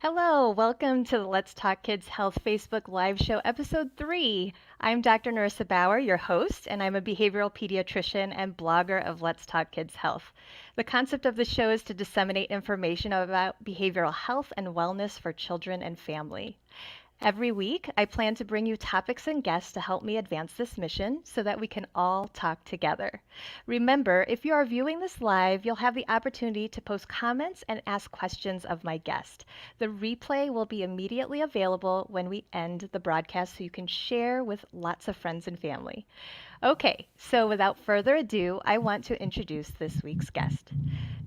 Hello, welcome to the Let's Talk Kids Health Facebook Live Show, Episode 3. I'm Dr. Narissa Bauer, your host, and I'm a behavioral pediatrician and blogger of Let's Talk Kids Health. The concept of the show is to disseminate information about behavioral health and wellness for children and family. Every week, I plan to bring you topics and guests to help me advance this mission so that we can all talk together. Remember, if you are viewing this live, you'll have the opportunity to post comments and ask questions of my guest. The replay will be immediately available when we end the broadcast so you can share with lots of friends and family. Okay, so without further ado, I want to introduce this week's guest.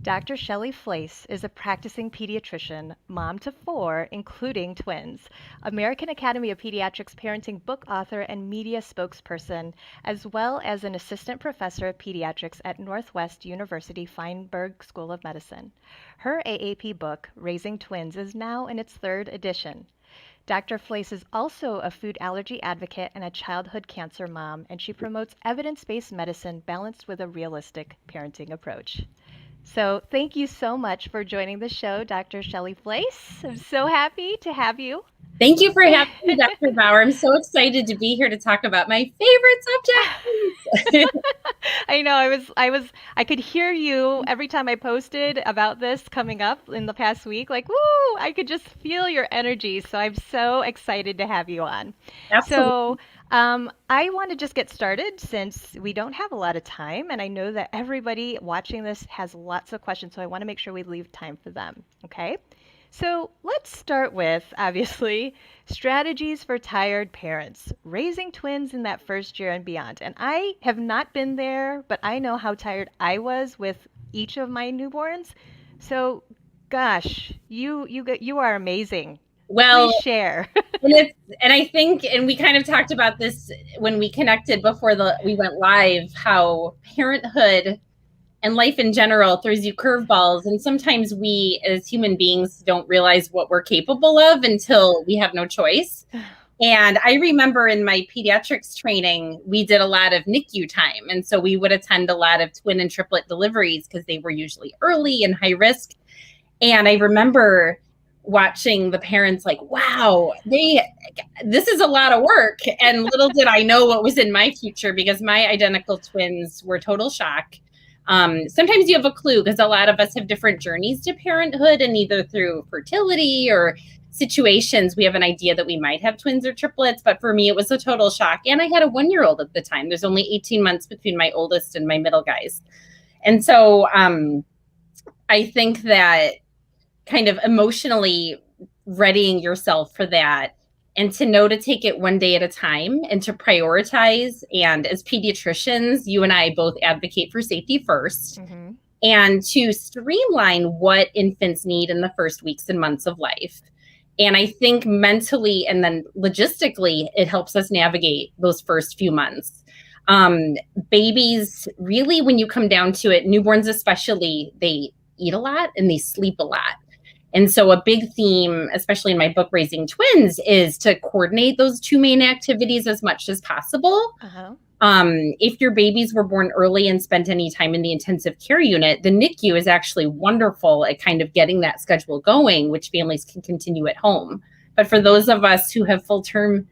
Dr. Shelly Flais is a practicing pediatrician, mom to 4, including twins, American Academy of Pediatrics parenting book author and media spokesperson, as well as an assistant professor of pediatrics at Northwest University Feinberg School of Medicine. Her AAP book, Raising Twins, is now in its 3rd edition. Dr. Flais is also a food allergy advocate and a childhood cancer mom, and she promotes evidence-based medicine balanced with a realistic parenting approach. So thank you so much for joining the show, Dr. Shelly Flais. I'm so happy to have you. Thank you for having me, Dr. Bauer. I'm so excited to be here to talk about my favorite subject. I know I could hear you every time I posted about this coming up in the past week. Like, woo, I could just feel your energy. So I'm so excited to have you on. Absolutely. So I want to just get started since we don't have a lot of time, and I know that everybody watching this has lots of questions, so I want to make sure we leave time for them. Okay? So let's start with, obviously, strategies for tired parents, raising twins in that first year and beyond. And I have not been there, but I know how tired I was with each of my newborns. So, gosh, you are amazing. Well, Please share. and I think, and we kind of talked about this when we connected before we went live, how parenthood and life in general throws you curveballs. And sometimes we as human beings don't realize what we're capable of until we have no choice. And I remember in my pediatrics training, we did a lot of NICU time. And so we would attend a lot of twin and triplet deliveries because they were usually early and high risk. And I remember watching the parents like, wow, this is a lot of work. And little did I know what was in my future, because my identical twins were total shock. Sometimes you have a clue because a lot of us have different journeys to parenthood, and either through fertility or situations, we have an idea that we might have twins or triplets. But for me, it was a total shock. And I had a 1-year-old at the time. There's only 18 months between my oldest and my middle guys. And so I think that kind of emotionally readying yourself for that, and to know to take it one day at a time and to prioritize. And as pediatricians, you and I both advocate for safety first, and to streamline what infants need in the first weeks and months of life. And I think mentally and then logistically, it helps us navigate those first few months. Babies, really, when you come down to it, newborns especially, they eat a lot and they sleep a lot. And so a big theme, especially in my book, Raising Twins, is to coordinate those 2 main activities as much as possible. If your babies were born early and spent any time in the intensive care unit, the NICU is actually wonderful at kind of getting that schedule going, which families can continue at home. But for those of us who have full-term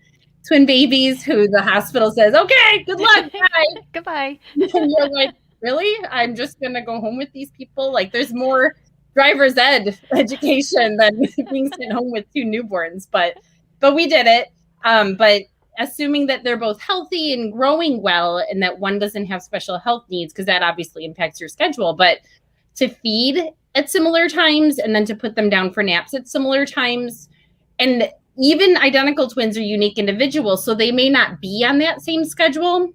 twin babies who the hospital says, okay, good luck, bye. Goodbye. And you're like, really? I'm just going to go home with these people? Like, there's more driver's ed education than being sent home with 2 newborns, but we did it. But assuming that they're both healthy and growing well, and that one doesn't have special health needs, because that obviously impacts your schedule, but to feed at similar times and then to put them down for naps at similar times. And even identical twins are unique individuals, so they may not be on that same schedule.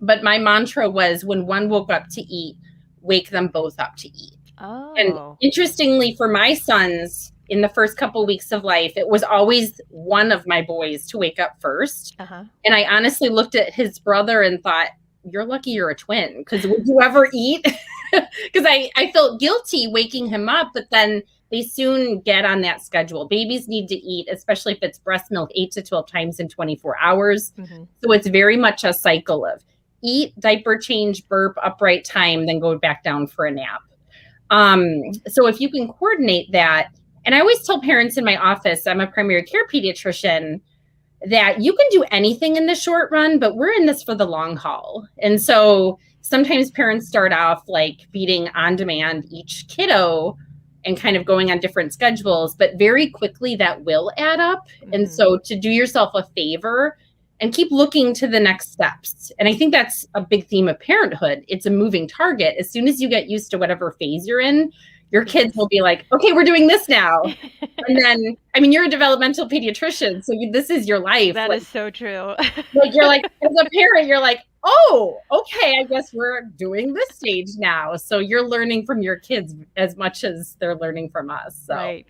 But my mantra was, when one woke up to eat, wake them both up to eat. And interestingly, for my sons, in the first couple of weeks of life, it was always one of my boys to wake up first. And I honestly looked at his brother and thought, you're lucky you're a twin, because would you ever eat? Because I felt guilty waking him up, but then they soon get on that schedule. Babies need to eat, especially if it's breast milk, 8 to 12 times in 24 hours. So it's very much a cycle of eat, diaper change, burp, upright time, then go back down for a nap. So if you can coordinate that, And I always tell parents in my office, I'm a primary care pediatrician, that you can do anything in the short run, but we're in this for the long haul. And so sometimes parents start off like feeding on demand each kiddo and kind of going on different schedules, but very quickly that will add up. Mm-hmm. And so to do yourself a favor and keep looking to the next steps. And I think that's a big theme of parenthood. It's a moving target. As soon as you get used to whatever phase you're in, your kids will be like, okay, we're doing this now. And then, I mean, you're a developmental pediatrician, so this is your life. That is so true. Like you're like, as a parent, you're like, oh, okay, I guess we're doing this stage now. So you're learning from your kids as much as they're learning from us. So. Right.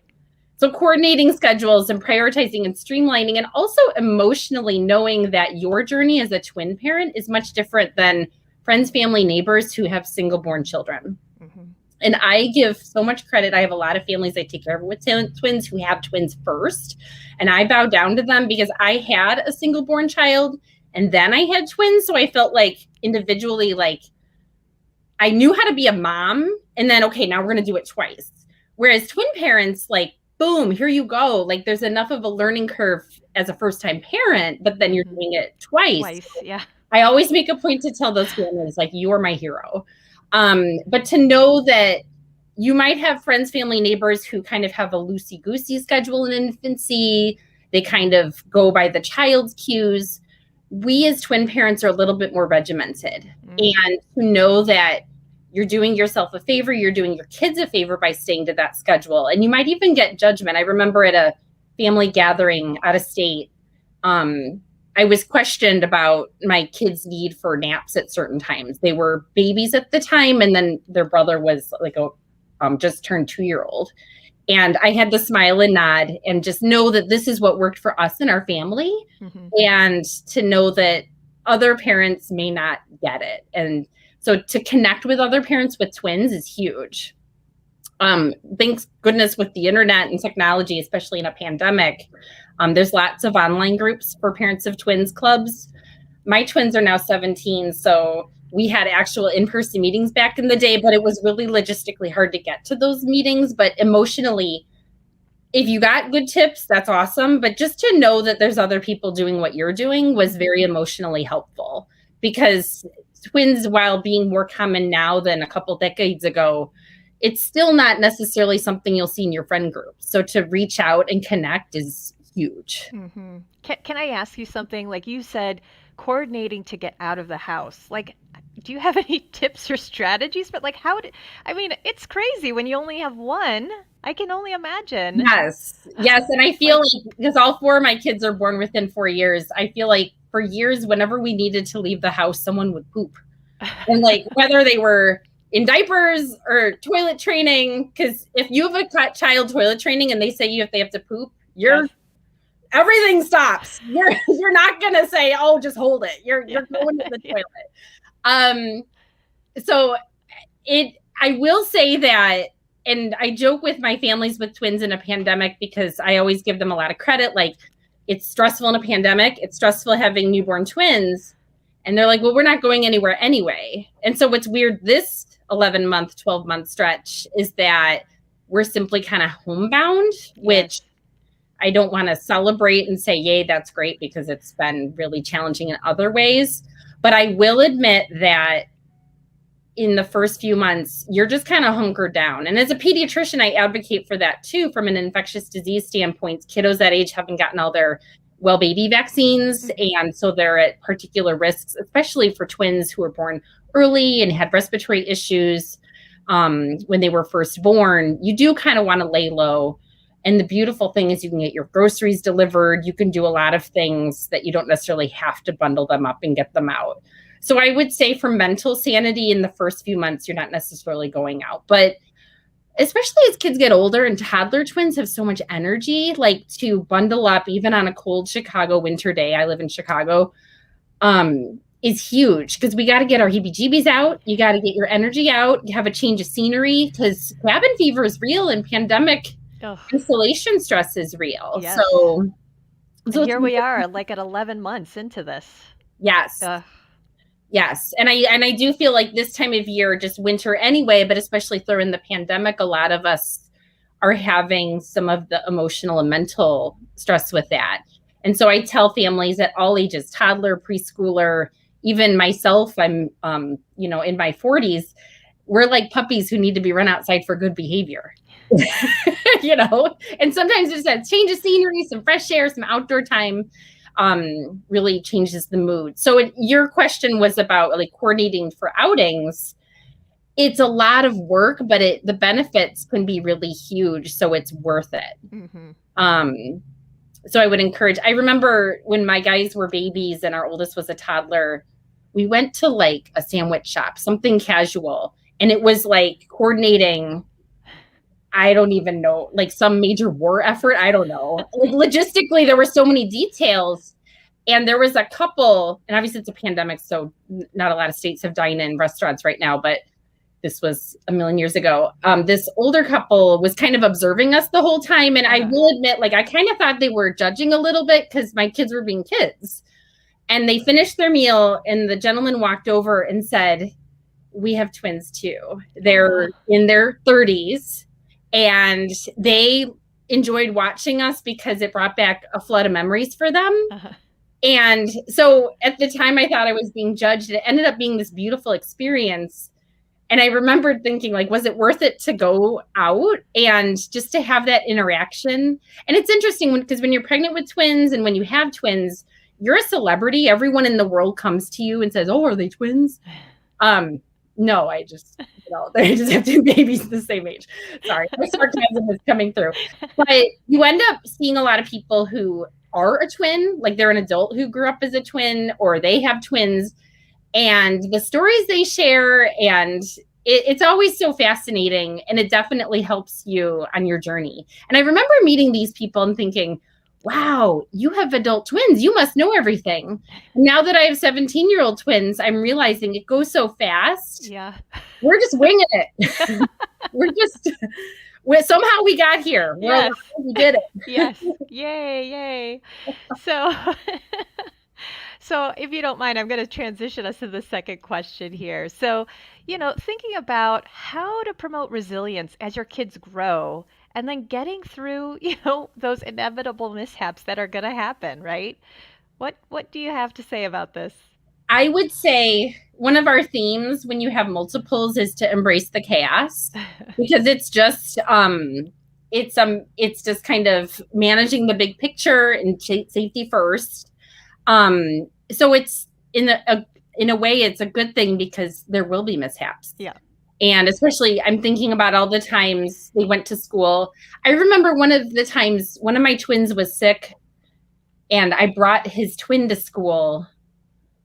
So coordinating schedules and prioritizing and streamlining, and also emotionally knowing that your journey as a twin parent is much different than friends, family, neighbors who have single-born children. Mm-hmm. And I give so much credit. I have a lot of families I take care of with twins who have twins first. And I bow down to them because I had a single-born child and then I had twins. So I felt like individually, like I knew how to be a mom. And then, okay, now we're going to do it twice. Whereas twin parents, like, boom, here you go. Like there's enough of a learning curve as a first-time parent, but then you're doing it twice. Yeah. I always make a point to tell those families, like, you are my hero. But to know that you might have friends, family, neighbors who kind of have a loosey-goosey schedule in infancy. They kind of go by the child's cues. We as twin parents are a little bit more regimented. And to know that you're doing yourself a favor, you're doing your kids a favor by staying to that schedule. And you might even get judgment. I remember at a family gathering out of state, I was questioned about my kids' need for naps at certain times. They were babies at the time, and then their brother was like a just turned 2-year-old. And I had to smile and nod and just know that this is what worked for us in our family. Mm-hmm. And to know that other parents may not get it. And so to connect with other parents with twins is huge. Thanks goodness with the internet and technology, especially in a pandemic, there's lots of online groups for parents of twins clubs. My twins are now 17, so we had actual in-person meetings back in the day, but it was really logistically hard to get to those meetings. But emotionally, if you got good tips, that's awesome. But just to know that there's other people doing what you're doing was very emotionally helpful, because twins, while being more common now than a couple decades ago, it's still not necessarily something you'll see in your friend group. So to reach out and connect is huge. Mm-hmm. Can I ask you something? Like you said, coordinating to get out of the house. Like, do you have any tips or strategies? But like, I mean, it's crazy when you only have one. I can only imagine. Yes. And I feel like, because all 4 of my kids are born within 4 years, I feel like for years, whenever we needed to leave the house, someone would poop. And like, whether they were in diapers or toilet training, because if you have a child toilet training and they say if they have to poop, everything stops. You're not gonna say, oh, just hold it. You're going to the toilet. So I will say that, and I joke with my families with twins in a pandemic, because I always give them a lot of credit. Like, it's stressful in a pandemic. It's stressful having newborn twins. And they're like, well, we're not going anywhere anyway. And so what's weird this 11-month, 12-month stretch is that we're simply kind of homebound, which I don't want to celebrate and say, yay, that's great, because it's been really challenging in other ways. But I will admit that in the first few months, you're just kind of hunkered down. And as a pediatrician, I advocate for that too, from an infectious disease standpoint. Kiddos that age haven't gotten all their well baby vaccines. And so they're at particular risks, especially for twins who were born early and had respiratory issues when they were first born. You do kind of want to lay low. And the beautiful thing is you can get your groceries delivered. You can do a lot of things that you don't necessarily have to bundle them up and get them out. So I would say for mental sanity in the first few months, you're not necessarily going out. But especially as kids get older, and toddler twins have so much energy, like to bundle up even on a cold Chicago winter day, I live in Chicago, is huge, because we got to get our heebie-jeebies out. You got to get your energy out. You have a change of scenery, because cabin fever is real, and pandemic isolation stress is real. Yes. So here we are, like at 11 months into this. Yes. Yes. And I do feel like this time of year, just winter anyway, but especially through in the pandemic, a lot of us are having some of the emotional and mental stress with that. And so I tell families at all ages, toddler, preschooler, even myself, I'm, in my 40s, we're like puppies who need to be run outside for good behavior, and sometimes just that change of scenery, some fresh air, some outdoor time, really changes the mood. So your question was about like coordinating for outings. It's a lot of work, but the benefits can be really huge. So it's worth it. Mm-hmm. So I would encourage, I remember when my guys were babies and our oldest was a toddler, we went to like a sandwich shop, something casual. And it was like coordinating, I don't even know, like some major war effort. I don't know. Like logistically, there were so many details. And there was a couple, and obviously it's a pandemic, so not a lot of states have dine-in restaurants right now, but this was a million years ago. This older couple was kind of observing us the whole time. And I will admit, like, I kind of thought they were judging a little bit because my kids were being kids. And they finished their meal and the gentleman walked over and said, "We have twins too. They're in their 30s and they enjoyed watching us because it brought back a flood of memories for them." And so at the time I thought I was being judged. It ended up being this beautiful experience. And I remembered thinking, like, was it worth it to go out and just to have that interaction? And it's interesting because when you're pregnant with twins and when you have twins, you're a celebrity. Everyone in the world comes to you and says, "Oh, are they twins?" No, they just have two babies the same age. Sorry, my sarcasm is coming through. But you end up seeing a lot of people who are a twin, like they're an adult who grew up as a twin or they have twins. And the stories they share, and it's always so fascinating, and it definitely helps you on your journey. And I remember meeting these people and thinking, wow, you have adult twins. You must know everything. Now that I have 17-year-old twins, I'm realizing it goes so fast. Yeah. We're just winging it. Somehow we got here. Yes. We did it. Yes. Yay. So if you don't mind, I'm going to transition us to the second question here. So, thinking about how to promote resilience as your kids grow and then getting through, those inevitable mishaps that are going to happen, right? What do you have to say about this? I would say one of our themes when you have multiples is to embrace the chaos because it's just it's just kind of managing the big picture and safety first. So it's in a way, it's a good thing because there will be mishaps. Yeah. And especially I'm thinking about all the times they went to school. I remember one of the times one of my twins was sick and I brought his twin to school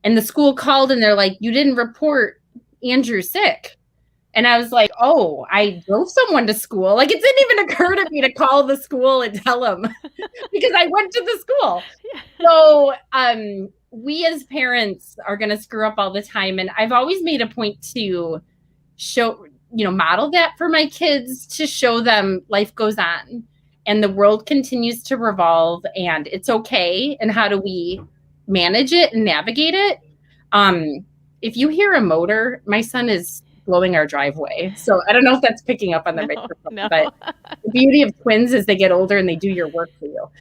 and the school called and they're like, "You didn't report Andrew sick." And I was like, "Oh, I drove someone to school." Like it didn't even occur to me to call the school and tell them because I went to the school. So we as parents are going to screw up all the time. And I've always made a point to show, model that for my kids to show them life goes on and the world continues to revolve and it's okay. And how do we manage it and navigate it? If you hear a motor, my son is blowing our driveway. So I don't know if that's picking up on the microphone, but the beauty of twins is they get older and they do your work for you.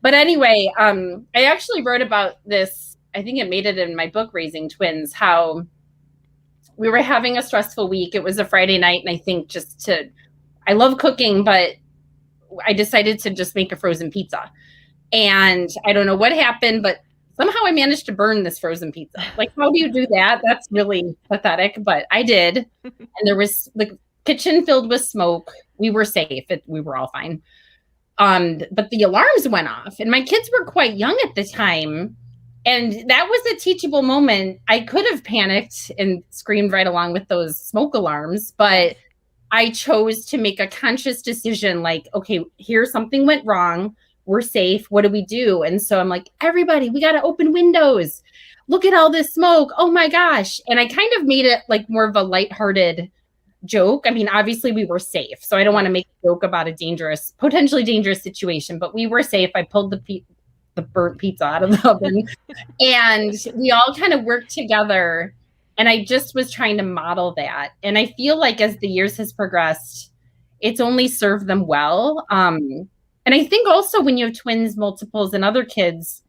But anyway, I actually wrote about this. I think it made it in my book, Raising Twins, how we were having a stressful week. It was a Friday night. And I think I love cooking, but I decided to just make a frozen pizza. And I don't know what happened, but somehow I managed to burn this frozen pizza. Like, how do you do that? That's really pathetic, but I did. And there was the kitchen filled with smoke. We were safe. We were all fine. But the alarms went off and my kids were quite young at the time. And that was a teachable moment. I could have panicked and screamed right along with those smoke alarms, but I chose to make a conscious decision like, okay, here's something went wrong. We're safe. What do we do? And so I'm like, everybody, we got to open windows. Look at all this smoke. Oh my gosh. And I kind of made it like more of a lighthearted joke. I mean, obviously we were safe. So I don't want to make a joke about a potentially dangerous situation, but we were safe. I pulled the burnt pizza out of the oven and we all kind of worked together. And I just was trying to model that. And I feel like as the years has progressed, it's only served them well. And I think also when you have twins, multiples, and other kids,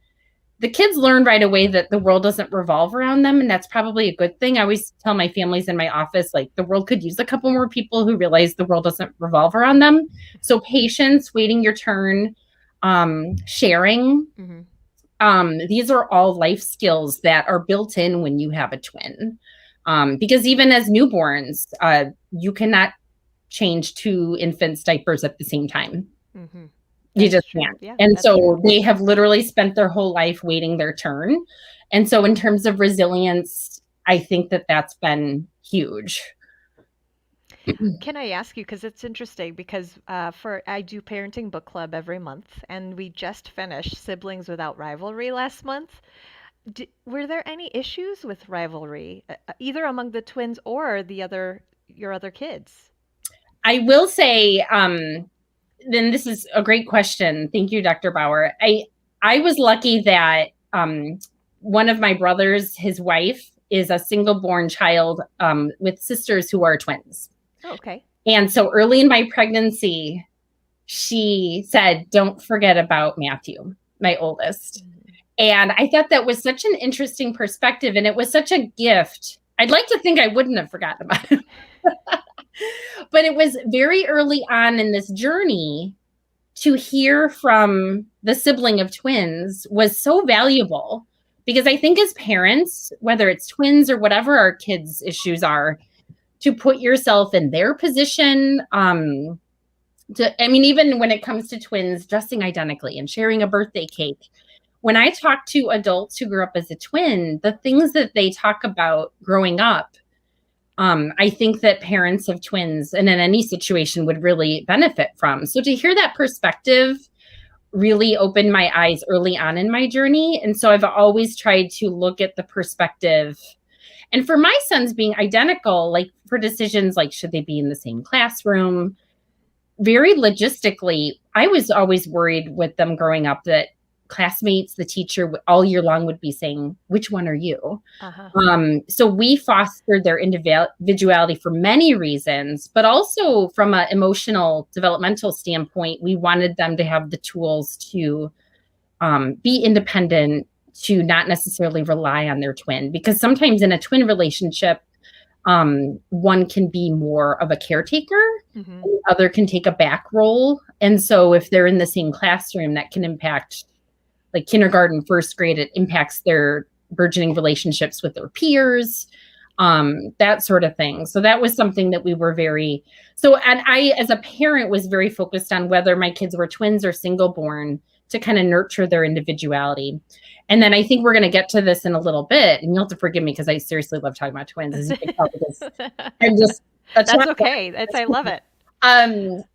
the kids learn right away that the world doesn't revolve around them. And that's probably a good thing. I always tell my families in my office, like, the world could use a couple more people who realize the world doesn't revolve around them. So patience, waiting your turn, sharing. These are all life skills that are built in when you have a twin. Because even as newborns, you cannot change two infants' diapers at the same time. You just can't. Yeah, and so true. They have literally spent their whole life waiting their turn. And so in terms of resilience, I think that that's been huge. Can I ask you, because it's interesting, because I do parenting book club every month, and we just finished Siblings Without Rivalry last month. Were there any issues with rivalry, either among the twins or your other kids? I will say, then this is a great question. Thank you, Dr. Bauer. I was lucky that one of my brothers, his wife, is a single born child with sisters who are twins. Oh, okay. And so early in my pregnancy, she said, "Don't forget about Matthew, my oldest." And I thought that was such an interesting perspective. And it was such a gift. I'd like to think I wouldn't have forgotten about him. But it was very early on in this journey to hear from the sibling of twins was so valuable, because I think as parents, whether it's twins or whatever our kids' issues are, to put yourself in their position. Even when it comes to twins dressing identically and sharing a birthday cake, when I talk to adults who grew up as a twin, the things that they talk about growing up, I think that parents of twins and in any situation would really benefit from. So to hear that perspective really opened my eyes early on in my journey. And so I've always tried to look at the perspective. And for my sons being identical, like for decisions like should they be in the same classroom, very logistically, I was always worried with them growing up that classmates, the teacher all year long would be saying, "Which one are you?" So we fostered their individuality for many reasons, but also from an emotional developmental standpoint, we wanted them to have the tools to be independent, to not necessarily rely on their twin, because sometimes in a twin relationship, one can be more of a caretaker, the other can take a back role. And so if they're in the same classroom, that can impact, like kindergarten, first grade, it impacts their burgeoning relationships with their peers, that sort of thing. So that was something that we were and I, as a parent, was very focused on whether my kids were twins or single born to kind of nurture their individuality. And then I think we're going to get to this in a little bit, and you'll have to forgive me because I seriously love talking about twins, as you can tell, because I'm just that's okay. I love it.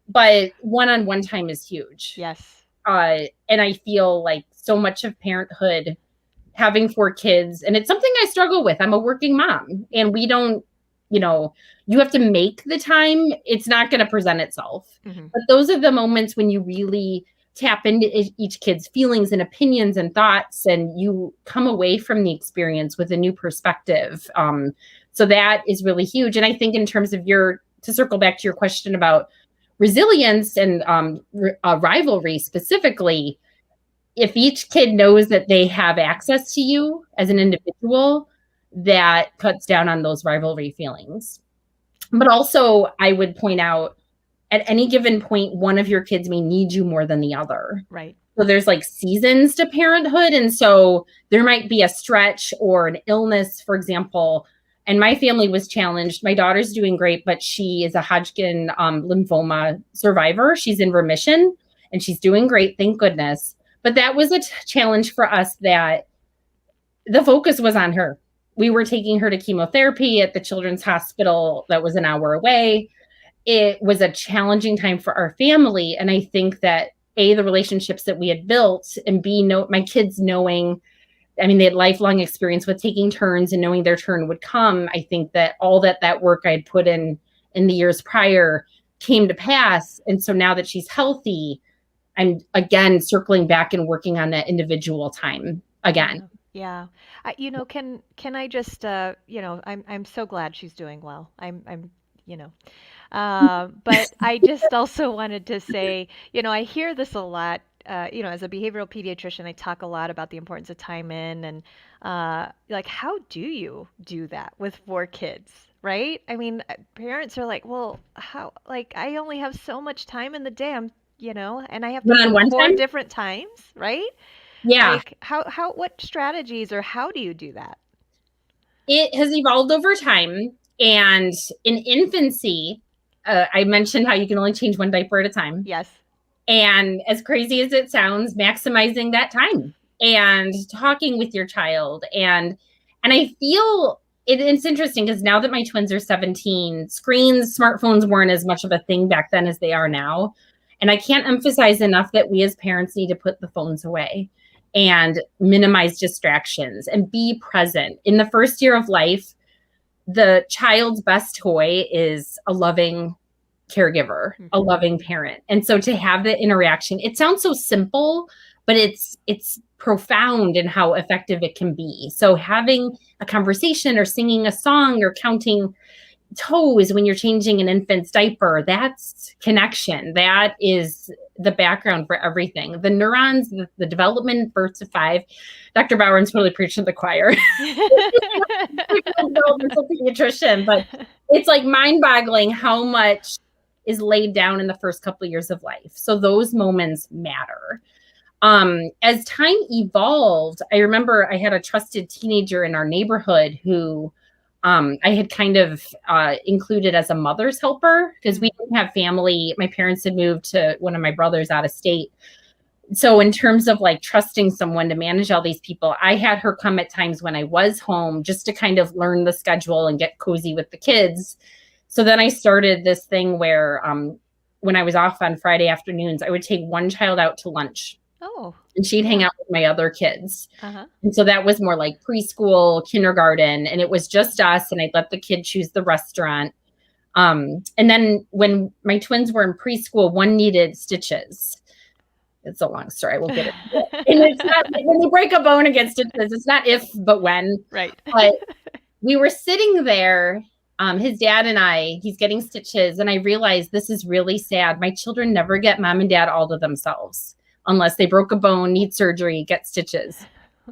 But one-on-one time is huge. Yes. And I feel like so much of parenthood, having 4 kids, and it's something I struggle with. I'm a working mom, and we don't, you have to make the time. It's not going to present itself. But those are the moments when you really tap into each kid's feelings and opinions and thoughts, and you come away from the experience with a new perspective. So that is really huge. And I think in terms of to circle back to your question about resilience and rivalry specifically, if each kid knows that they have access to you as an individual, that cuts down on those rivalry feelings. But also, I would point out, at any given point, one of your kids may need you more than the other. Right. So there's like seasons to parenthood. And so there might be a stretch or an illness, for example. And my family was challenged. My daughter's doing great, but she is a Hodgkin lymphoma survivor. She's in remission and she's doing great, thank goodness. But that was a challenge for us, that the focus was on her. We were taking her to chemotherapy at the Children's Hospital that was an hour away. It was a challenging time for our family. And I think that A, the relationships that we had built, and B, my kids knowing, they had lifelong experience with taking turns and knowing their turn would come. I think that all that work I had put in the years prior came to pass. And so now that she's healthy, I'm again circling back and working on that individual time again. Yeah. Can I just, I'm so glad she's doing well. I'm But I just also wanted to say, I hear this a lot. As a behavioral pediatrician, I talk a lot about the importance of time in and like, how do you do that with 4 kids, right? I mean, parents are like, well, how, like, I only have so much time in the day, and I have to do One-on-one four time? different times, right? Yeah. Like, what strategies or how do you do that? It has evolved over time. And in infancy, I mentioned how you can only change one diaper at a time. Yes. And as crazy as it sounds, maximizing that time and talking with your child. And I feel it's interesting because now that my twins are 17, smartphones weren't as much of a thing back then as they are now. And I can't emphasize enough that we as parents need to put the phones away and minimize distractions and be present. In the first year of life, the child's best toy is a loving caregiver, a loving parent. And so to have the interaction, it sounds so simple, but it's profound in how effective it can be. So having a conversation or singing a song or counting toes when you're changing an infant's diaper, that's connection. That is the background for everything. The neurons, the development, birth to 5. Dr. Bowen's really preaching to the choir. Developmental pediatrician, but it's like mind-boggling how much is laid down in the first couple of years of life. So those moments matter. As time evolved, I remember I had a trusted teenager in our neighborhood who I had kind of included as a mother's helper because we didn't have family. My parents had moved to one of my brothers out of state. So in terms of like trusting someone to manage all these people, I had her come at times when I was home just to kind of learn the schedule and get cozy with the kids. So then I started this thing where when I was off on Friday afternoons, I would take one child out to lunch. Oh. And she'd hang out with my other kids. Uh-huh. And so that was more like preschool, kindergarten, and it was just us. And I'd let the kid choose the restaurant. And then when my twins were in preschool, one needed stitches. It's a long story. I will get it. And it's not when you break a bone against stitches, it's not if, but when. Right. But we were sitting there, his dad and he's getting stitches. And I realized this is really sad. My children never get mom and dad all to themselves unless they broke a bone, need surgery, get stitches.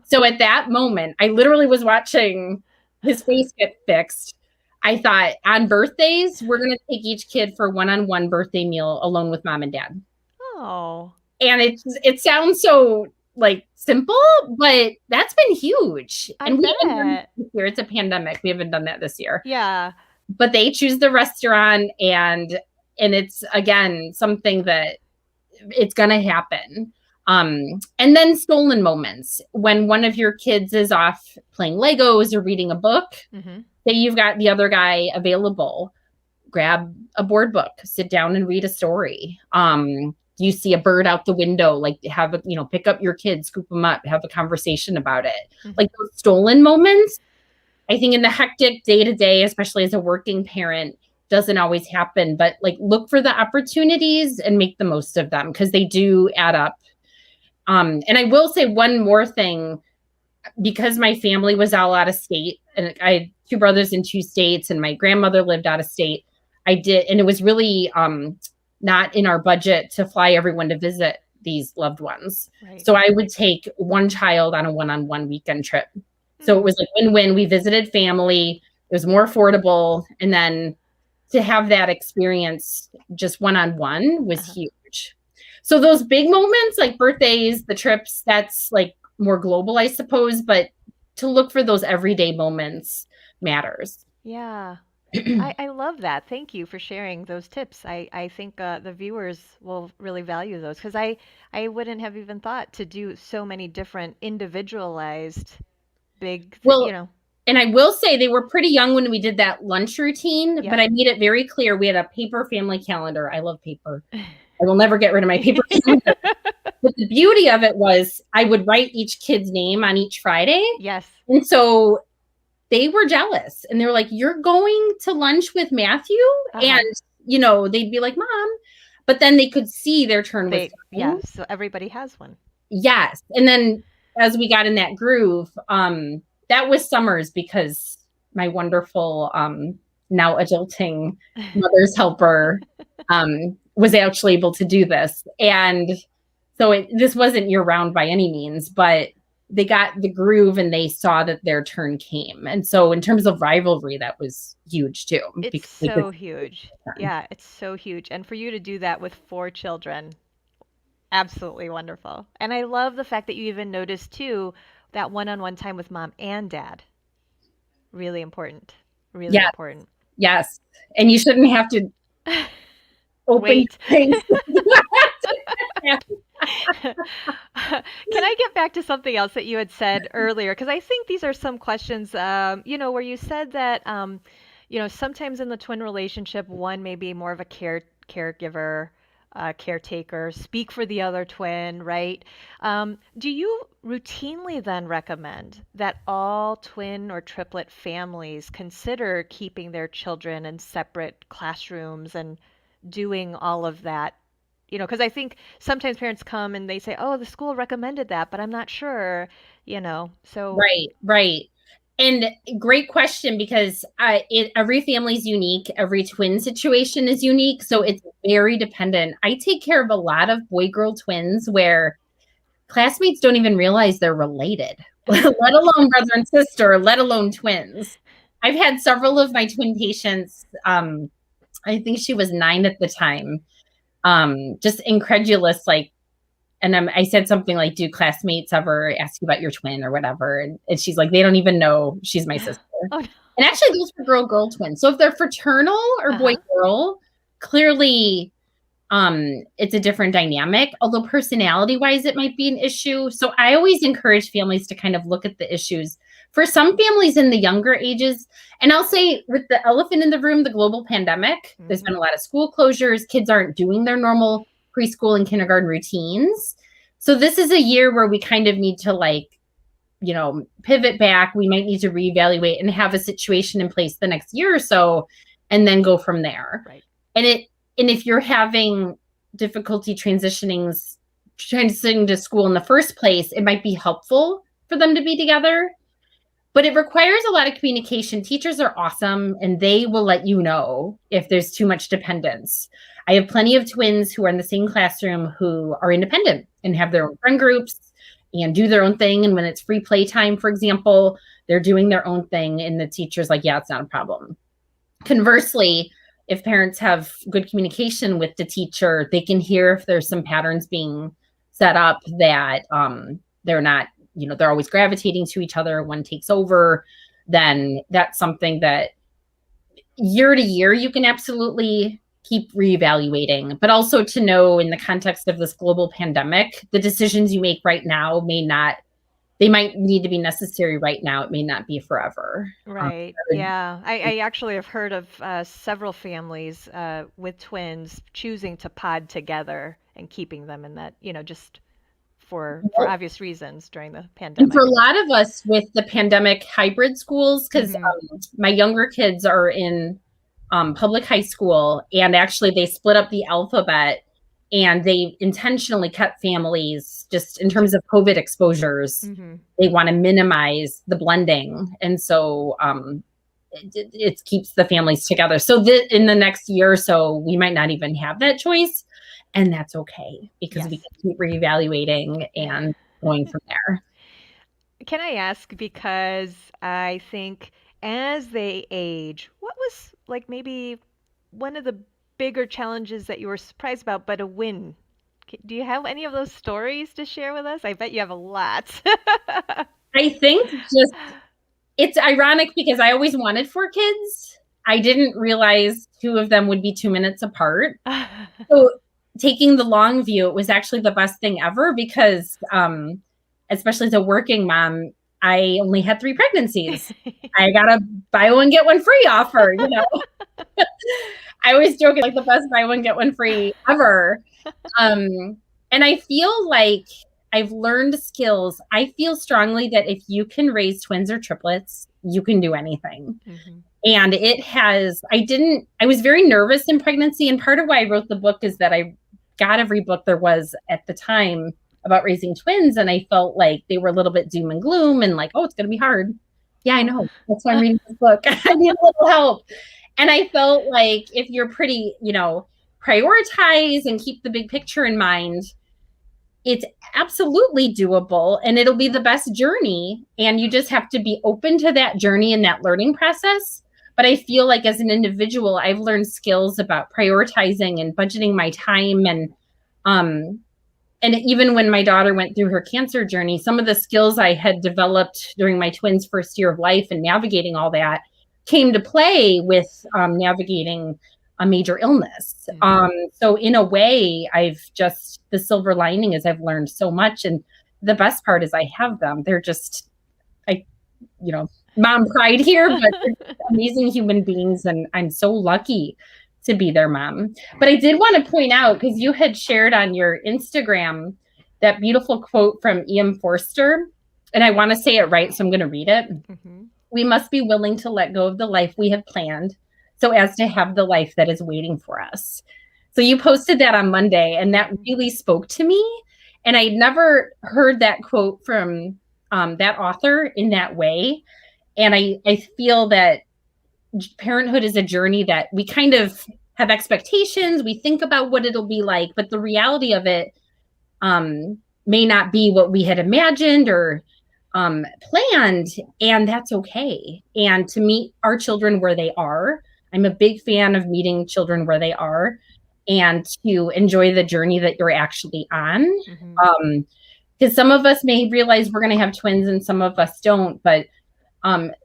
So at that moment, I literally was watching his face get fixed. I thought on birthdays, we're going to take each kid for one-on-one birthday meal alone with mom and dad. Oh. And it sounds so like simple, but that's been huge. And we haven't done that this year. It's a pandemic. We haven't done that this year. Yeah. But they choose the restaurant and it's again something that it's gonna happen. And then stolen moments. When one of your kids is off playing Legos or reading a book, say you've got the other guy available, grab a board book, sit down and read a story. You see a bird out the window, like pick up your kid, scoop them up, have a conversation about it. Like those stolen moments, I think in the hectic day to day, especially as a working parent, doesn't always happen, but like look for the opportunities and make the most of them because they do add up. And I will say one more thing, because my family was all out of state and I had 2 brothers in 2 states and my grandmother lived out of state. And it was really, not in our budget to fly everyone to visit these loved ones. Right. So I would take one child on a one-on-one weekend trip. So it was like win-win. We visited family. It was more affordable. And then to have that experience just one-on-one was huge. So those big moments like birthdays, the trips, that's like more global, I suppose. But to look for those everyday moments matters. Yeah. I love that. Thank you for sharing those tips. I think the viewers will really value those because I wouldn't have even thought to do so many different individualized big, And I will say they were pretty young when we did that lunch routine, but I made it very clear. We had a paper family calendar. I love paper. I will never get rid of my paper calendar. But the beauty of it was I would write each kid's name on each Friday. Yes. And so they were jealous and they were like, you're going to lunch with Matthew? And, they'd be like, Mom, but then they could see their turn was coming. Yeah, so everybody has one. Yes. And then as we got in that groove, that was summers because my wonderful now adulting mother's helper, was actually able to do this. And so this wasn't year round by any means, but they got the groove and they saw that their turn came. And so in terms of rivalry, that was huge too. It's so huge. Yeah, it's so huge. And for you to do that with 4 children, absolutely wonderful. And I love the fact that you even noticed too that one-on-one time with mom and dad. Really important. Really important. Yes. And you shouldn't have to open things. Can I get back to something else that you had said earlier? Because I think these are some questions, where you said that, sometimes in the twin relationship, one may be more of a caregiver, caretaker, speak for the other twin, right? Do you routinely then recommend that all twin or triplet families consider keeping their children in separate classrooms and doing all of that? Because I think sometimes parents come and they say, "Oh, the school recommended that, but I'm not sure," so. Right. And great question, because every family is unique. Every twin situation is unique. So it's very dependent. I take care of a lot of boy-girl twins where classmates don't even realize they're related, let alone brother and sister, let alone twins. I've had several of my twin patients. I think she was 9 at the time. Just incredulous, like, and I said something like, do classmates ever ask you about your twin or whatever? And she's like, they don't even know she's my sister. Oh, no. And actually those were girl-girl twins. So if they're fraternal or boy-girl, clearly it's a different dynamic, although personality-wise it might be an issue. So I always encourage families to kind of look at the issues. For some families in the younger ages, and I'll say with the elephant in the room, the global pandemic, there's been a lot of school closures. Kids aren't doing their normal preschool and kindergarten routines. So this is a year where we kind of need to pivot back. We might need to reevaluate and have a situation in place the next year or so, and then go from there. Right. And if you're having difficulty transitioning to school in the first place, it might be helpful for them to be together. But it requires a lot of communication. Teachers are awesome, and they will let you know if there's too much dependence. I have plenty of twins who are in the same classroom who are independent and have their own friend groups and do their own thing. And when it's free playtime, for example, they're doing their own thing, and the teacher's like, yeah, it's not a problem. Conversely, if parents have good communication with the teacher, they can hear if there's some patterns being set up that they're not, they're always gravitating to each other. One takes over, then that's something that year to year you can absolutely keep reevaluating. But also to know, in the context of this global pandemic, the decisions you make right now they might need to be necessary right now. It may not be forever. Right. Yeah. I actually have heard of several families with twins choosing to pod together and keeping them in that, just for obvious reasons during the pandemic. And for a lot of us with the pandemic, hybrid schools, because my younger kids are in public high school, and actually they split up the alphabet, and they intentionally kept families just in terms of COVID exposures. They want to minimize the blending. And so it keeps the families together. So in the next year or so, we might not even have that choice. And that's okay, because we can keep reevaluating and going from there. Can I ask, because I think as they age, what was like maybe one of the bigger challenges that you were surprised about, but a win? Do you have any of those stories to share with us? I bet you have a lot. I think it's ironic, because I always wanted 4 kids. I didn't realize 2 of them would be 2 minutes apart. So taking the long view, it was actually the best thing ever, because especially as a working mom, I only had 3 pregnancies. I got a buy one, get one free offer, I always joke it's like the best buy one, get one free ever. And I feel like I've learned skills. I feel strongly that if you can raise twins or triplets, you can do anything. And I was very nervous in pregnancy. And part of why I wrote the book is that I got every book there was at the time about raising twins. And I felt like they were a little bit doom and gloom and like, oh, it's going to be hard. Yeah, I know. That's why I'm reading this book. I need a little help. And I felt like if you're pretty, prioritize and keep the big picture in mind, it's absolutely doable and it'll be the best journey. And you just have to be open to that journey and that learning process. But I feel like as an individual, I've learned skills about prioritizing and budgeting my time. And even when my daughter went through her cancer journey, some of the skills I had developed during my twins' first year of life and navigating all that came to play with navigating a major illness. So in a way, the silver lining is I've learned so much. And the best part is I have them. They're just, mom pride here, but they're amazing human beings. And I'm so lucky to be their mom. But I did want to point out, because you had shared on your Instagram that beautiful quote from E.M. Forster, and I want to say it right, so I'm going to read it. Mm-hmm. We must be willing to let go of the life we have planned so as to have the life that is waiting for us. So you posted that on Monday, and that really spoke to me. And I'd never heard that quote from that author in that way. And I feel that parenthood is a journey that we kind of have expectations. We think about what it'll be like, but the reality of it may not be what we had imagined or planned, and that's okay. And to meet our children where they are, I'm a big fan of meeting children where they are and to enjoy the journey that you're actually on. Mm-hmm. Because some of us may realize we're going to have twins and some of us don't, but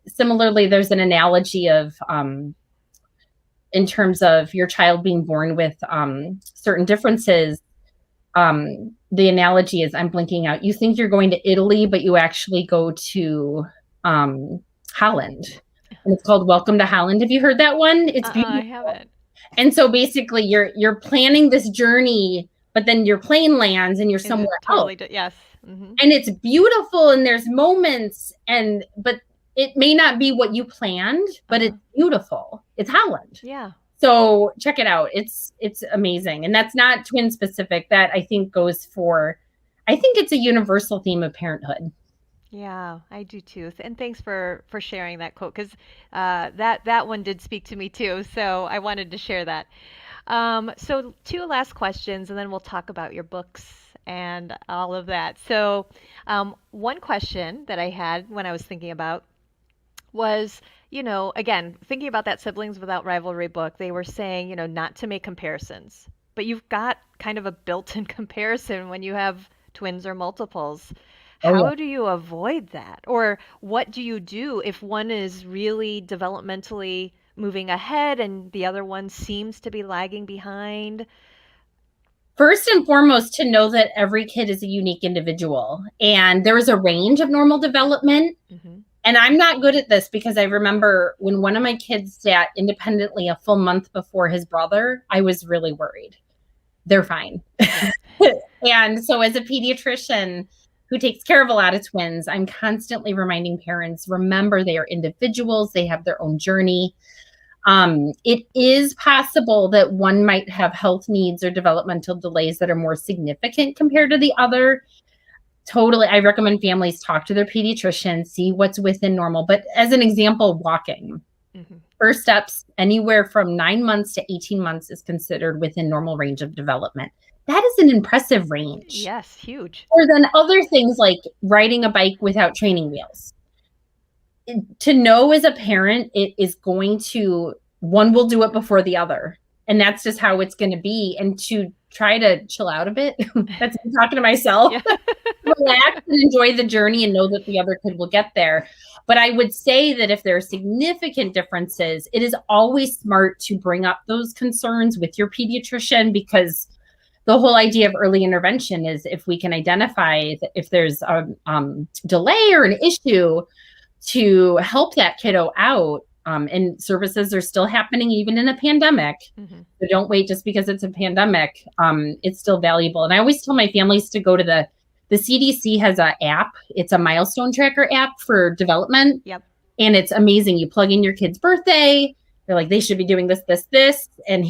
similarly, there's an analogy of in terms of your child being born with certain differences. The analogy is, I'm blinking out. You think you're going to Italy, but you actually go to Holland. And it's called Welcome to Holland. Have you heard that one? It's beautiful. I haven't. And so basically you're planning this journey, but then your plane lands and you're somewhere else. Yes. Mm-hmm. And it's beautiful and there's moments but it may not be what you planned, but it's beautiful. It's Holland. Yeah. So check it out. It's amazing. And that's not twin specific. That I think it's a universal theme of parenthood. Yeah, I do too. And thanks for sharing that quote, because that one did speak to me too. So I wanted to share that. So 2 last questions, and then we'll talk about your books and all of that. So one question that I had when I was thinking about was, again, thinking about that Siblings Without Rivalry book, they were saying, not to make comparisons. But you've got kind of a built-in comparison when you have twins or multiples. How do you avoid that? Or what do you do if one is really developmentally moving ahead and the other one seems to be lagging behind? First and foremost, to know that every kid is a unique individual and there is a range of normal development. Mm-hmm. And I'm not good at this because I remember when one of my kids sat independently a full month before his brother, I was really worried. They're fine. And so as a pediatrician who takes care of a lot of twins, I'm constantly reminding parents, remember they are individuals. They have their own journey. It is possible that one might have health needs or developmental delays that are more significant compared to the other. Totally. I recommend families talk to their pediatrician, see what's within normal. But as an example, walking. Mm-hmm. First steps, anywhere from 9 months to 18 months is considered within normal range of development. That is an impressive range. Yes, huge. Or then other things like riding a bike without training wheels. To know as a parent, it is going to, one will do it before the other. And that's just how it's going to be. And to try to chill out a bit, that's me talking to myself, relax and enjoy the journey and know that the other kid will get there. But I would say that if there are significant differences, it is always smart to bring up those concerns with your pediatrician, because the whole idea of early intervention is if we can identify if there's a delay or an issue to help that kiddo out. And services are still happening even in a pandemic. Mm-hmm. So don't wait just because it's a pandemic. It's still valuable. And I always tell my families to go to the CDC has an app. It's a milestone tracker app for development. Yep. And it's amazing. You plug in your kid's birthday. They're like, they should be doing this, this, this. And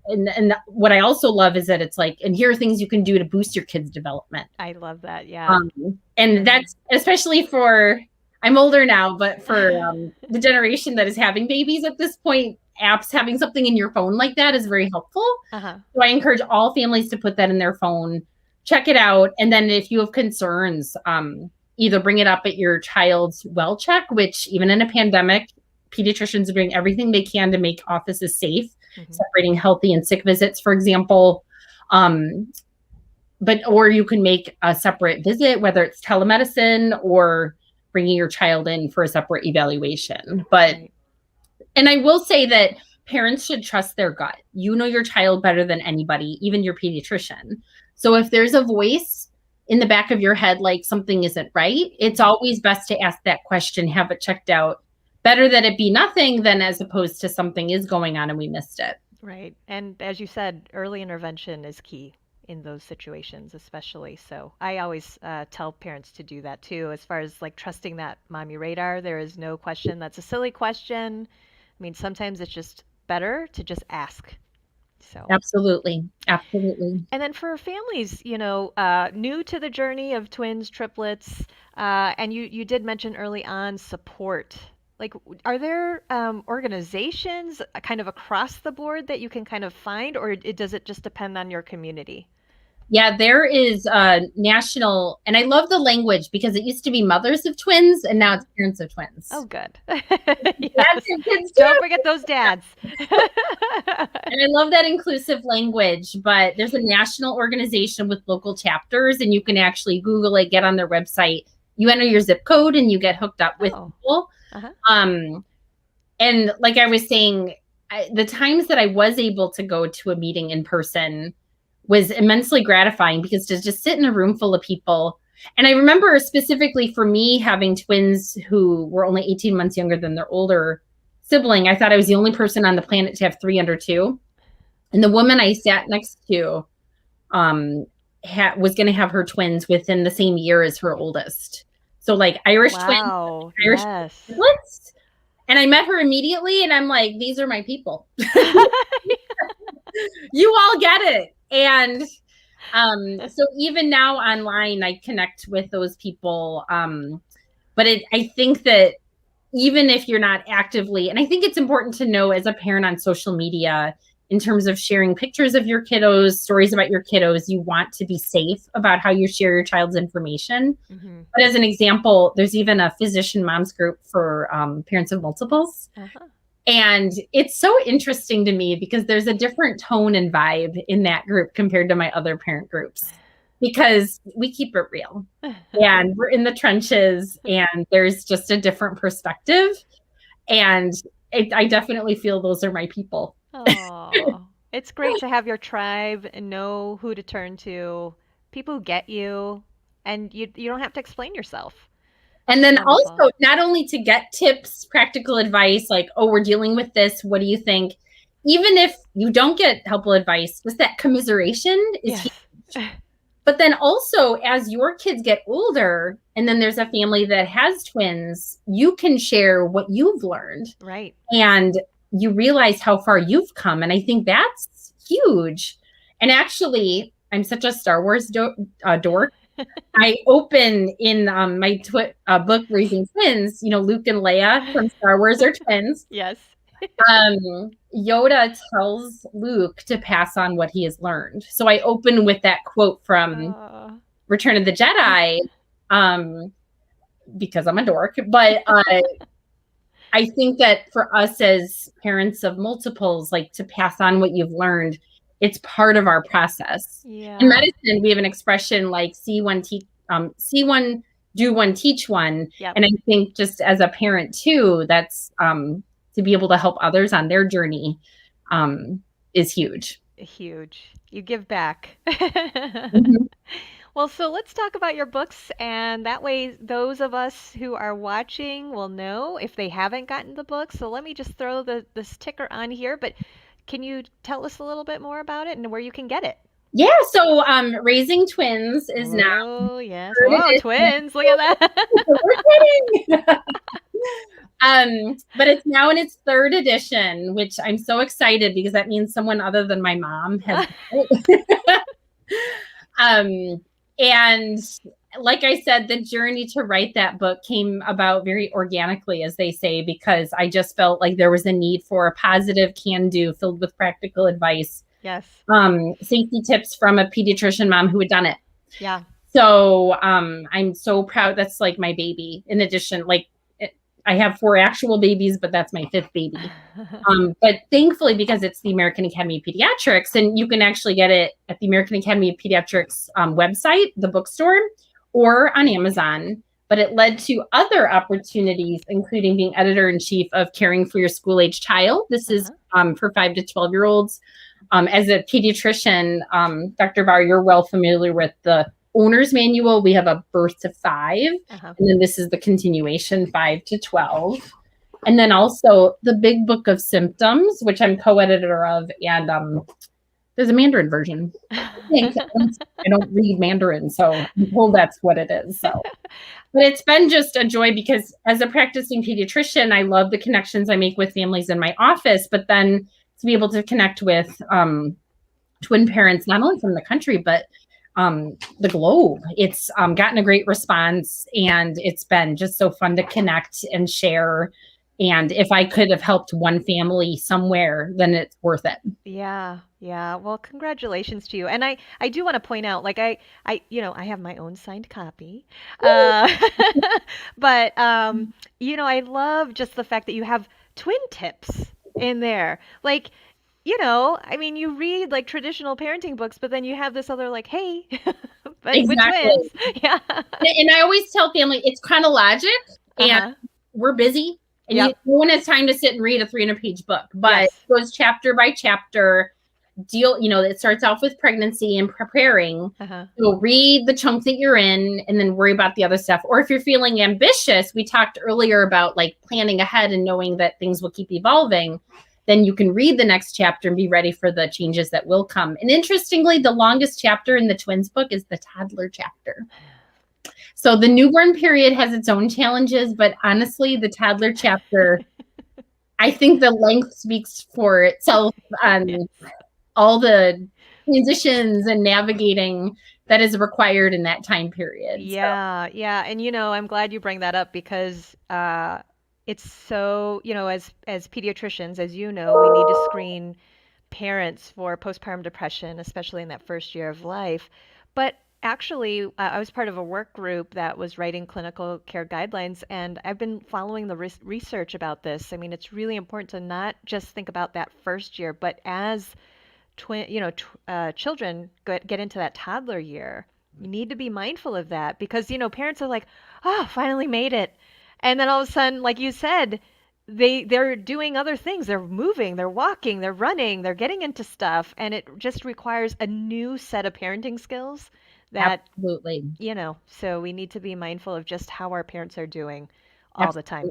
and what I also love is that it's like, and here are things you can do to boost your kid's development. I love that. Yeah. And that's especially for, I'm older now, but for the generation that is having babies at this point, apps, having something in your phone like that is very helpful. So I encourage all families to put that in their phone, check it out. And then if you have concerns, either bring it up at your child's well check, which even in a pandemic, pediatricians are doing everything they can to make offices safe, separating healthy and sick visits, for example. Or you can make a separate visit, whether it's telemedicine or bringing your child in for a separate evaluation. And I will say that parents should trust their gut. You know your child better than anybody, even your pediatrician. So if there's a voice in the back of your head, like something isn't right, it's always best to ask that question, have it checked out. Better that it be nothing than as opposed to something is going on and we missed it. Right. And as you said, early intervention is key in those situations, especially. So I always tell parents to do that too, as far as like trusting that mommy radar. There is no question that's a silly question. I mean, sometimes it's just better to just ask. So absolutely. Absolutely. And then for families, new to the journey of twins, triplets, and you did mention early on support. Like, are there organizations kind of across the board that you can kind of find, or does it just depend on your community? Yeah, there is national, and I love the language because it used to be mothers of twins and now it's parents of twins. Oh, good. Yes. Don't forget those dads. And I love that inclusive language, but there's a national organization with local chapters and you can actually Google it, get on their website. You enter your zip code and you get hooked up with people. And like I was saying, the times that I was able to go to a meeting in person was immensely gratifying because to just sit in a room full of people. And I remember specifically for me having twins who were only 18 months younger than their older sibling, I thought I was the only person on the planet to have 3 under 2. And the woman I sat next to was going to have her twins within the same year as her oldest. So like Irish twins, Irish triplets. And I met her immediately and I'm like, these are my people. You all get it. And so even now online, I connect with those people. But I think that even if you're not actively, and I think it's important to know as a parent on social media, in terms of sharing pictures of your kiddos, stories about your kiddos, you want to be safe about how you share your child's information. But as an example, there's even a physician moms group for parents of multiples. And it's so interesting to me because there's a different tone and vibe in that group compared to my other parent groups, because we keep it real and we're in the trenches and there's just a different perspective. And I definitely feel those are my people. Oh, it's great to have your tribe and know who to turn to, people who get you, and you don't have to explain yourself. And then also not only to get tips, practical advice, like, oh, we're dealing with this. What do you think? Even if you don't get helpful advice, just that commiseration is huge. But then also as your kids get older and then there's a family that has twins, you can share what you've learned. Right. And you realize how far you've come. And I think that's huge. And actually, I'm such a Star Wars dork. I open in my book, Raising Twins, Luke and Leia from Star Wars are twins. Yes. Yoda tells Luke to pass on what he has learned. So I open with that quote from Return of the Jedi because I'm a dork. But I think that for us as parents of multiples, like to pass on what you've learned, it's part of our process. Yeah. In medicine, we have an expression like see one, do one, teach one. Yep. And I think just as a parent too, that's to be able to help others on their journey is huge. Huge. You give back. Mm-hmm. Well, so let's talk about your books, and that way those of us who are watching will know if they haven't gotten the book. So let me just throw this ticker on here, but can you tell us a little bit more about it and where you can get it? Yeah, so Raising Twins is now. Oh, yes. Whoa, twins. Look at that. We're kidding. But it's now in its 3rd edition, which I'm so excited because that means someone other than my mom has it. And like I said, the journey to write that book came about very organically, as they say, because I just felt like there was a need for a positive can-do filled with practical advice. Yes. Safety tips from a pediatrician mom who had done it. Yeah. So I'm so proud. That's like my baby. In addition, like I have 4 actual babies, but that's my 5th baby. But thankfully, because it's the American Academy of Pediatrics, and you can actually get it at the American Academy of Pediatrics website, the bookstore, or on Amazon. But it led to other opportunities, including being editor-in-chief of Caring for Your School-Age Child. This is for 5 to 12-year-olds. As a pediatrician, Dr. Bauer, you're well familiar with the owner's manual. We have a birth to 5, and then this is the continuation 5 to 12. And then also the Big Book of Symptoms, which I'm co-editor of, and there's a Mandarin version. I don't read Mandarin, so I'm told that's what it is. So, but it's been just a joy because as a practicing pediatrician, I love the connections I make with families in my office, but then to be able to connect with twin parents, not only from the country, but the globe. It's gotten a great response, and it's been just so fun to connect and share. And if I could have helped one family somewhere, then it's worth it. Yeah, yeah. Well, congratulations to you. And I do want to point out, like I have my own signed copy. Uh, but I love just the fact that you have twin tips in there. Like, I mean, you read like traditional parenting books, but then you have this other like, hey, but with twins. Yeah. And I always tell family it's chronologic, and we're busy. And no one has time to sit and read a 300-page book, but it goes chapter by chapter. It starts off with pregnancy and preparing. You'll read the chunk that you're in and then worry about the other stuff. Or if you're feeling ambitious, we talked earlier about like planning ahead and knowing that things will keep evolving. Then you can read the next chapter and be ready for the changes that will come. And interestingly, the longest chapter in the twins book is the toddler chapter. So the newborn period has its own challenges, but honestly, the toddler chapter, I think the length speaks for itself on all the transitions and navigating that is required in that time period. Yeah, yeah. And I'm glad you bring that up because it's so, as pediatricians, as you know, we need to screen parents for postpartum depression, especially in that first year of life. But actually, I was part of a work group that was writing clinical care guidelines, and I've been following the research about this. I mean, it's really important to not just think about that first year, but as children get into that toddler year, you need to be mindful of that because, parents are like, oh, finally made it. And then all of a sudden, like you said, they're doing other things. They're moving, they're walking, they're running, they're getting into stuff. And it just requires a new set of parenting skills that, absolutely, so we need to be mindful of just how our parents are doing all the time.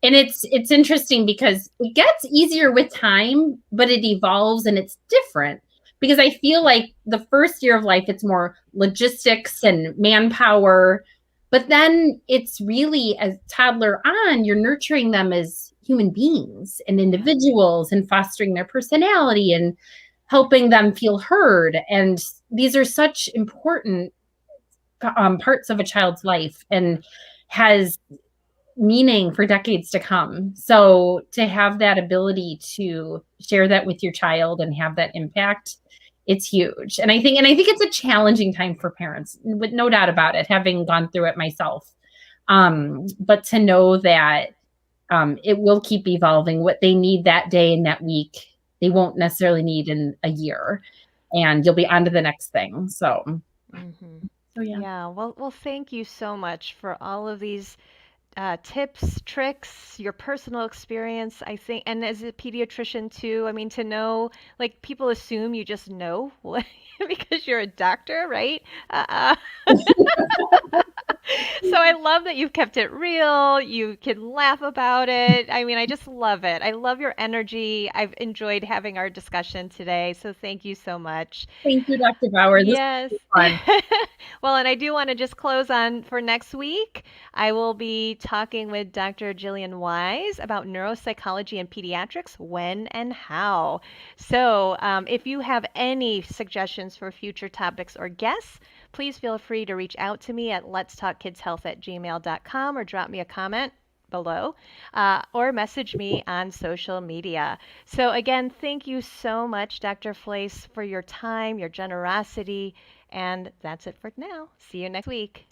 And it's interesting because it gets easier with time, but it evolves and it's different because I feel like the first year of life, it's more logistics and manpower. But then it's really, as toddler on, you're nurturing them as human beings and individuals and fostering their personality and helping them feel heard. And these are such important parts of a child's life and has meaning for decades to come. So to have that ability to share that with your child and have that impact, it's huge. And I think it's a challenging time for parents, with no doubt about it, having gone through it myself. But to know that it will keep evolving. What they need that day and that week, they won't necessarily need in a year, and you'll be on to the next thing. So, yeah. Well, thank you so much for all of these tips, tricks, your personal experience, I think, and as a pediatrician too, I mean, to know, like, people assume you just know because you're a doctor, right? So I love that you've kept it real. You can laugh about it. I mean, I just love it. I love your energy. I've enjoyed having our discussion today. So thank you so much. Thank you, Dr. Bauer. Yes. Well, and I do want to just close on for next week. I will be talking with Dr. Jillian Wise about neuropsychology and pediatrics, when and how. So, if you have any suggestions for future topics or guests, please feel free to reach out to me at letstalkkidshealth@gmail.com or drop me a comment below or message me on social media. So, again, thank you so much, Dr. Flais, for your time, your generosity, and that's it for now. See you next week.